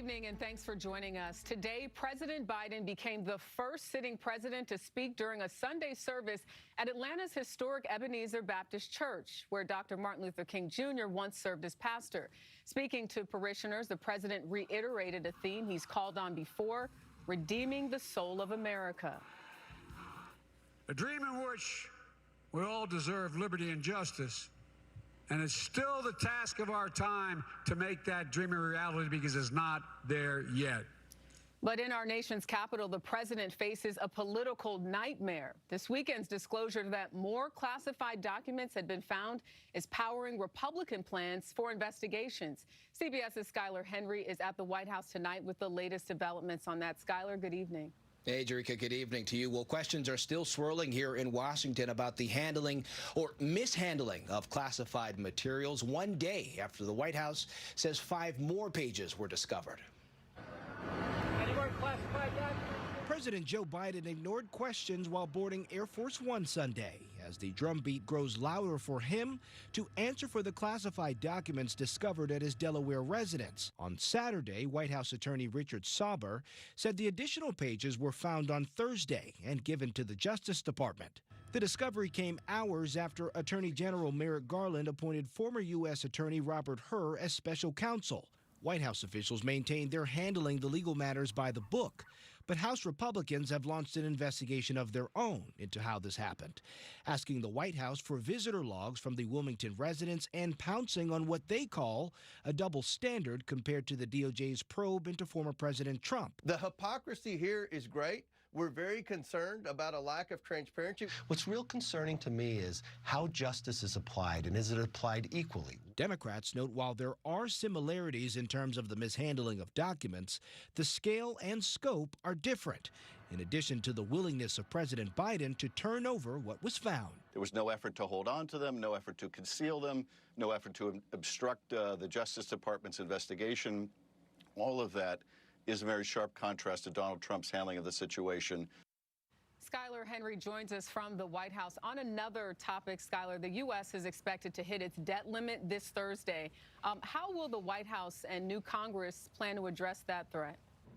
evening and thanks for joining us. Today, President Biden became the first sitting president to speak during a Sunday service at Atlanta's historic Ebenezer Baptist Church, where Dr. Martin Luther King Jr. once served as pastor. Speaking to parishioners, the president reiterated a theme he's called on before: redeeming the soul of America. A dream in which we all deserve liberty and justice. And it's still the task of our time to make that dream a reality, because it's not there yet. But in our nation's capital, the president faces a political nightmare. This weekend's disclosure that more classified documents had been found is powering Republican plans for investigations. CBS's Skyler Henry is at the White House tonight with the latest developments on that. Skyler, good evening. Hey, Jerika, good evening to you. Well, questions are still swirling here in Washington about the handling or mishandling of classified materials, one day after the White House says 5 more pages were discovered. Any more classified documents? President Joe Biden ignored questions while boarding Air Force One Sunday, as the drumbeat grows louder for him to answer for the classified documents discovered at his Delaware residence. On Saturday, White House attorney Richard Sauber said the additional pages were found on Thursday and given to the Justice Department. The discovery came hours after Attorney General Merrick Garland appointed former U.S. Attorney Robert Hur as special counsel. White House officials maintain they're handling the legal matters by the book, but House Republicans have launched an investigation of their own into how this happened, asking the White House for visitor logs from the Wilmington residence and pouncing on what they call a double standard compared to the DOJ's probe into former President Trump. The hypocrisy here is great. We're very concerned about a lack of transparency. What's real concerning to me is how justice is applied, and is it applied equally? Democrats note while there are similarities in terms of the mishandling of documents, the scale and scope are different, in addition to the willingness of President Biden to turn over what was found. There was no effort to hold on to them, no effort to conceal them, no effort to obstruct the Justice Department's investigation. All of that is a very sharp contrast to Donald Trump's handling of the situation. Skyler Henry joins us from the White House. On another topic, Skyler, the U.S. is expected to hit its debt limit this Thursday. How will the White House and new Congress plan to address that threat?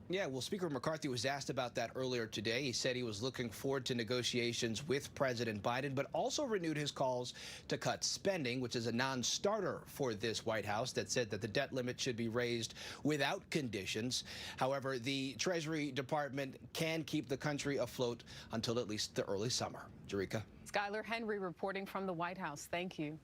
Yeah, well, Speaker McCarthy was asked about that earlier today. He said he was looking forward to negotiations with President Biden, but also renewed his calls to cut spending, which is a non-starter for this White House that said that the debt limit should be raised without conditions. However, the Treasury Department can keep the country afloat until at least the early summer. Jerika. Skyler Henry reporting from the White House. Thank you.